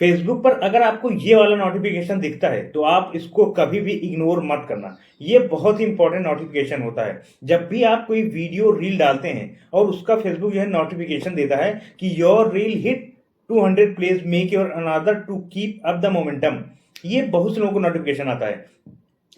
Facebook पर अगर आपको ये वाला नोटिफिकेशन दिखता है तो आप इसको कभी भी इग्नोर मत करना। ये बहुत ही इंपॉर्टेंट नोटिफिकेशन होता है। जब भी आप कोई वीडियो रील डालते हैं और उसका फेसबुक जो है नोटिफिकेशन देता है कि your reel hit 200 plays, make your another to keep up the momentum, ये बहुत से लोगों को नोटिफिकेशन आता है।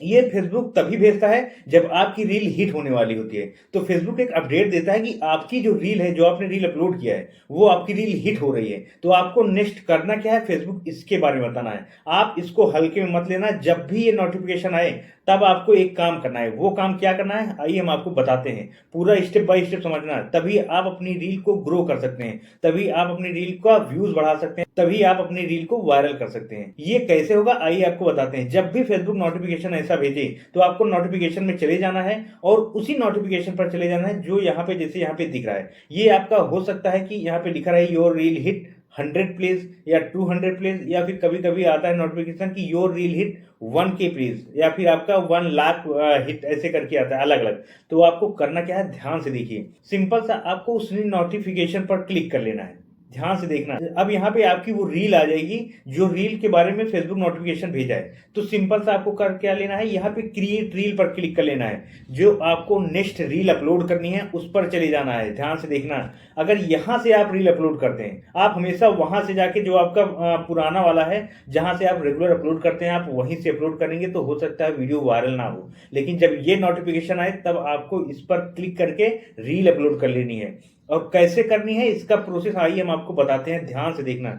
ये फेसबुक तभी भेजता है जब आपकी रील हिट होने वाली होती है। तो फेसबुक एक अपडेट देता है कि आपकी जो रील है, जो आपने रील अपलोड किया है, वो आपकी रील हिट हो रही है। तो आपको नेक्स्ट करना क्या है, फेसबुक इसके बारे में बताना है। आप इसको हल्के में मत लेना। जब भी ये नोटिफिकेशन आए तब आपको एक काम करना है। वो काम क्या करना है, आइए हम आपको बताते हैं। पूरा स्टेप बाय स्टेप समझना है, तभी आप अपनी रील को ग्रो कर सकते हैं, तभी आप अपनी रील का व्यूज बढ़ा सकते हैं, तभी आप अपनी रील को वायरल कर सकते हैं। ये कैसे होगा आइए आपको बताते हैं। जब भी फेसबुक नोटिफिकेशन ऐसा भेजे तो आपको नोटिफिकेशन में चले जाना है और उसी नोटिफिकेशन पर चले जाना है जो यहाँ पे, जैसे यहाँ पे दिख रहा है। ये आपका हो सकता है कि यहाँ पे लिखा रहे योर रील हिट 100 प्लेज या 200 प्लेज, या फिर कभी कभी आता है नोटिफिकेशन कि your reel hit 1K pledge, या फिर आपका 1 लाख हिट, ऐसे करके आता है अलग अलग। तो आपको करना क्या है, ध्यान से देखिए। सिंपल सा आपको उस नोटिफिकेशन पर क्लिक कर लेना है, ध्यान से देखना। अब यहाँ पे आपकी वो रील आ जाएगी जो रील के बारे में फेसबुक नोटिफिकेशन भेजा है। तो सिंपल सा आपको कर क्या लेना है, यहाँ पे क्रिएट रील पर क्लिक कर लेना है। जो आपको नेक्स्ट रील अपलोड करनी है उस पर चले जाना है, ध्यान से देखना। अगर यहाँ से आप रील अपलोड करते हैं, आप हमेशा वहां से जाके जो आपका पुराना वाला है, जहां से आप रेगुलर अपलोड करते हैं, आप वहीं से अपलोड करेंगे तो हो सकता है वीडियो वायरल ना हो। लेकिन जब ये नोटिफिकेशन आए तब आपको इस पर क्लिक करके रील अपलोड कर लेनी है। और कैसे करनी है इसका प्रोसेस आइए हम आपको बताते हैं, ध्यान से देखना।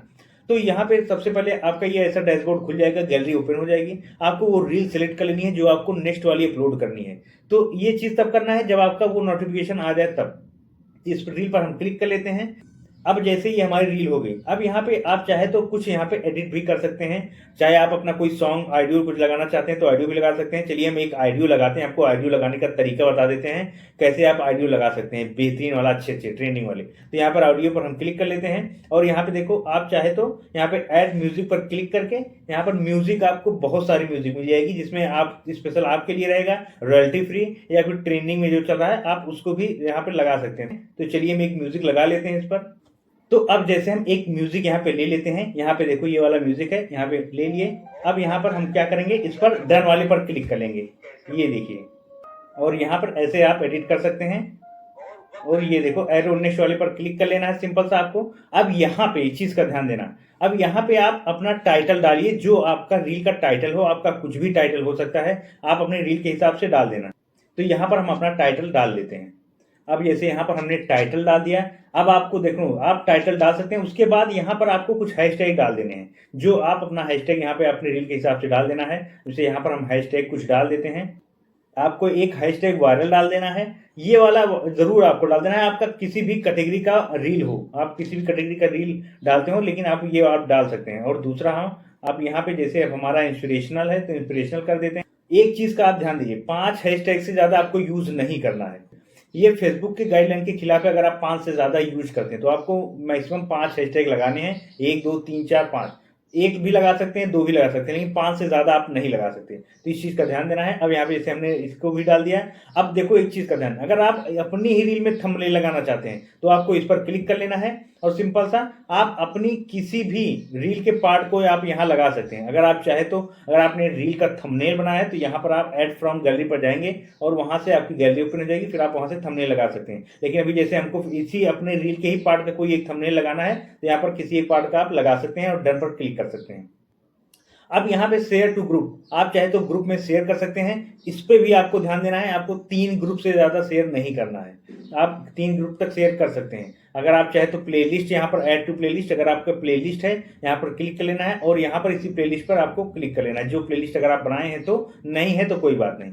तो यहाँ पे सबसे पहले आपका ये ऐसा डैशबोर्ड खुल जाएगा, गैलरी ओपन हो जाएगी। आपको वो रील सेलेक्ट कर लेनी है जो आपको नेक्स्ट वाली अपलोड करनी है। तो ये चीज तब करना है जब आपका वो नोटिफिकेशन आ जाए तब। इस रील पर हम क्लिक कर लेते हैं। अब जैसे ही हमारी रील हो गई, अब यहाँ पे आप चाहे तो कुछ यहाँ पे एडिट भी कर सकते हैं। चाहे आप अपना कोई सॉन्ग ऑडियो कुछ लगाना चाहते हैं तो ऑडियो भी लगा सकते हैं। चलिए हम एक ऑडियो लगाते हैं, आपको ऑडियो लगाने का तरीका बता देते हैं कैसे आप ऑडियो लगा सकते हैं बेहतरीन वाला, अच्छे अच्छे ट्रेंडिंग वाले। तो यहाँ पर ऑडियो पर हम क्लिक कर लेते हैं और यहाँ पे देखो, आप चाहे तो यहाँ पे ऐड म्यूजिक पर क्लिक करके यहाँ पर म्यूजिक, आपको बहुत सारी म्यूजिक मिल जाएगी जिसमें आप स्पेशल आपके लिए रहेगा, रॉयल्टी फ्री, या फिर ट्रेंडिंग में जो चल रहा है आप उसको भी यहाँ पे लगा सकते हैं। तो चलिए हम एक म्यूजिक लगा लेते हैं इस पर। तो अब जैसे हम एक म्यूजिक यहाँ पे ले लेते हैं, यहाँ पे देखो ये वाला म्यूजिक है, यहाँ पे ले लिए। अब यहाँ पर हम क्या करेंगे, इस पर डन वाले पर क्लिक कर लेंगे, ये देखिए। और यहाँ पर ऐसे आप एडिट कर सकते हैं। और ये देखो एरो नेक्स्ट वाले पर क्लिक कर लेना है, सिंपल सा आपको। अब यहाँ पे इस चीज का ध्यान देना, अब यहाँ पे आप अपना टाइटल डालिए, जो आपका रील का टाइटल हो। आपका कुछ भी टाइटल हो सकता है, आप अपने रील के हिसाब से डाल देना। तो यहाँ पर हम अपना टाइटल डाल देते हैं। अब जैसे यहाँ पर हमने टाइटल डाल दिया। अब आपको देखो, आप टाइटल डाल सकते हैं, उसके बाद यहाँ पर आपको कुछ हैशटैग डाल देने हैं, जो आप अपना हैशटैग यहाँ पे अपने रील के हिसाब से डाल देना है। जैसे यहाँ पर हम हैशटैग कुछ डाल देते हैं। आपको एक हैशटैग वायरल डाल देना है, ये वाला जरूर आपको डाल देना है। आपका किसी भी कैटेगरी का रील हो, आप किसी भी कैटेगरी का रील डालते हो, लेकिन आप ये आप डाल सकते हैं। और दूसरा आप यहाँ पे जैसे हमारा इंस्पिरेशनल है तो इंस्पिरेशनल कर देते हैं। एक चीज का आप ध्यान दीजिए, 5 हैशटैग से ज्यादा आपको यूज नहीं करना है। ये फेसबुक के गाइडलाइन के खिलाफ है। अगर आप 5 से ज्यादा यूज करते हैं तो आपको मैक्सिमम 5 हैशटैग लगाने हैं, 1 2 3 4 5। एक भी लगा सकते हैं, 2 भी लगा सकते हैं, लेकिन 5 से ज्यादा आप नहीं लगा सकते। तो इस चीज का ध्यान देना है। अब यहाँ पे जैसे हमने इसको भी डाल दिया है। अब देखो एक चीज का ध्यान, अगर आप अपनी ही रील में थंबनेल लगाना चाहते हैं तो आपको इस पर क्लिक कर लेना है और सिंपल सा आप अपनी किसी भी रील के पार्ट को आप यहाँ लगा सकते हैं। अगर आप चाहे तो, अगर आपने रील का थंबनेल बनाया है तो यहाँ पर आप ऐड फ्रॉम गैलरी पर जाएंगे और वहां से आपकी गैलरी ओपन हो जाएगी, फिर आप वहां से थंबनेल लगा सकते हैं। लेकिन अभी जैसे हमको इसी अपने रील के ही पार्ट का कोई एक थंबनेल लगाना है तो यहाँ पर किसी एक पार्ट का आप लगा सकते हैं और डन पर क्लिक कर सकते हैं। अब यहाँ पे शेयर टू ग्रुप, आप चाहे तो ग्रुप में शेयर कर सकते हैं। इस पे भी आपको ध्यान देना है, आपको 3 ग्रुप से ज्यादा शेयर नहीं करना है। आप 3 ग्रुप तक शेयर कर सकते हैं। अगर आप चाहे तो प्लेलिस्ट, यहाँ पर ऐड टू प्लेलिस्ट, अगर आपका प्लेलिस्ट है यहाँ पर क्लिक कर लेना है और यहाँ पर इसी प्लेलिस्ट पर आपको क्लिक कर लेना है। जो प्लेलिस्ट अगर आप बनाए हैं तो, नहीं है तो कोई बात नहीं।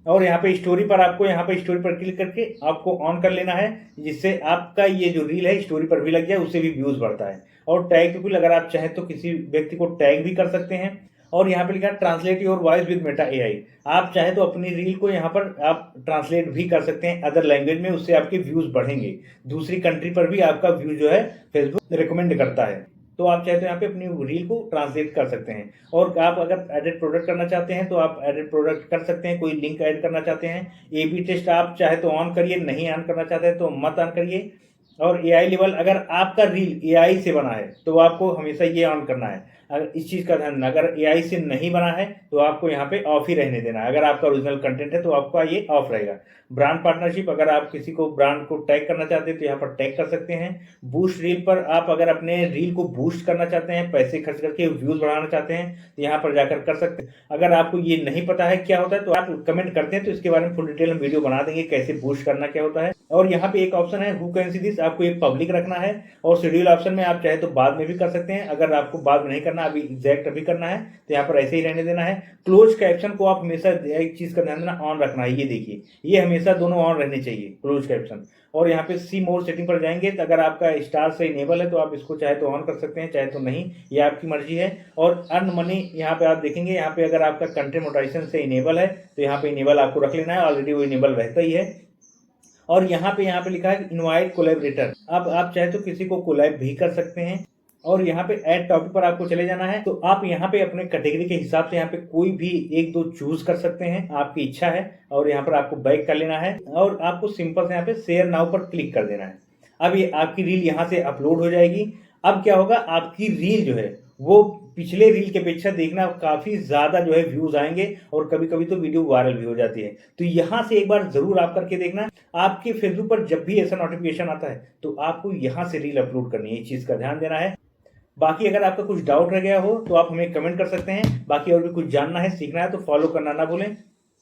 और यहाँ पे स्टोरी पर आपको, यहाँ पे स्टोरी पर क्लिक करके आपको ऑन कर लेना है, जिससे आपका ये जो रील है स्टोरी पर भी लग जाए, उससे भी व्यूज बढ़ता है। और टैग पीपल, अगर आप चाहें तो किसी व्यक्ति को टैग भी कर सकते हैं। और यहाँ पे लिखा है translate your voice with Meta AI, आप चाहे तो अपनी रील को यहाँ पर आप ट्रांसलेट भी कर सकते हैं अदर लैंग्वेज में, उससे आपके व्यूज बढ़ेंगे। दूसरी कंट्री पर भी आपका व्यू जो है फेसबुक रिकमेंड करता है। तो आप चाहे तो यहाँ पे अपनी रील को ट्रांसलेट कर सकते हैं। और आप अगर एडिट प्रोडक्ट करना चाहते हैं तो आप एडिट प्रोडक्ट कर सकते हैं। कोई लिंक ऐड करना चाहते हैं, ए बी टेस्ट आप चाहे तो ऑन करिए, नहीं ऑन करना चाहते हैं तो मत ऑन करिए। और एआई लेवल, अगर आपका रील एआई से बना है तो आपको हमेशा ये ऑन करना है। अगर इस चीज़ का ध्यान रखना, अगर एआई से नहीं बना है तो आपको यहाँ पे ऑफ ही रहने देना है। अगर आपका ओरिजिनल कंटेंट है तो आपका ये ऑफ रहेगा। ब्रांड पार्टनरशिप, अगर आप किसी को ब्रांड को टैग करना चाहते हैं तो यहाँ पर टैग कर सकते हैं। बूस्ट रील पर आप अगर अपने रील को बूस्ट करना चाहते हैं, पैसे खर्च करके व्यूज बढ़ाना चाहते हैं तो यहाँ पर जाकर कर सकते हैं। अगर आपको ये नहीं पता है क्या होता है तो आप कमेंट करते हैं तो इसके बारे में फुल डिटेल हम वीडियो बना देंगे कैसे बूस्ट करना क्या होता है। और यहाँ पे एक ऑप्शन है हु कैन सी दिस, आपको एक पब्लिक रखना है। और शेड्यूल ऑप्शन में आप चाहे तो बाद में भी कर सकते हैं। अगर आपको बाद में नहीं करना, अभी एग्जैक्ट अभी करना है तो यहाँ पर ऐसे ही रहने देना है। क्लोज कैप्शन को आप हमेशा एक चीज का ध्यान देना, ऑन रखना है। ये देखिए, ये हमेशा दोनों ऑन रहने चाहिए, क्लोज कैप्शन। और यहाँ पे सी मोर सेटिंग पर जाएंगे तो अगर आपका स्टार से इनेबल है तो आप इसको चाहे तो ऑन कर सकते हैं, चाहे तो नहीं, ये आपकी मर्जी है। और अर्न मनी यहाँ पे आप देखेंगे, यहाँ पे अगर आपका कंटेंट मोनेटाइजेशन से इनेबल है तो यहाँ पे इनेबल आपको रख लेना है, ऑलरेडी वो इनेबल रहता ही है। और यहाँ पे लिखा है इनवाइट कोलैबोरेटर, अब आप चाहे तो किसी को कोलैब भी कर सकते हैं। और यहाँ पे ऐड टॉपिक पर आपको चले जाना है, तो आप यहाँ पे अपने कैटेगरी के हिसाब से यहाँ पे कोई भी एक दो चूज कर सकते हैं, आपकी इच्छा है। और यहाँ पर आपको बैक कर लेना है और आपको सिंपल से यहाँ पे शेयर नाउ पर क्लिक कर देना है। अब ये आपकी रील यहाँ से अपलोड हो जाएगी। अब क्या होगा, आपकी रील जो है वो पिछले रील के अपेक्षा देखना काफी ज्यादा जो है व्यूज आएंगे, और कभी कभी तो वीडियो वायरल भी हो जाती है। तो यहाँ से एक बार जरूर आप करके देखना। आपके फेसबुक पर जब भी ऐसा नोटिफिकेशन आता है तो आपको यहाँ से रील अपलोड करनी है, इस चीज का ध्यान देना है। बाकी अगर आपका कुछ डाउट रह गया हो तो आप हमें कमेंट कर सकते हैं। बाकी और भी कुछ जानना है, सीखना है तो फॉलो करना ना भूलें।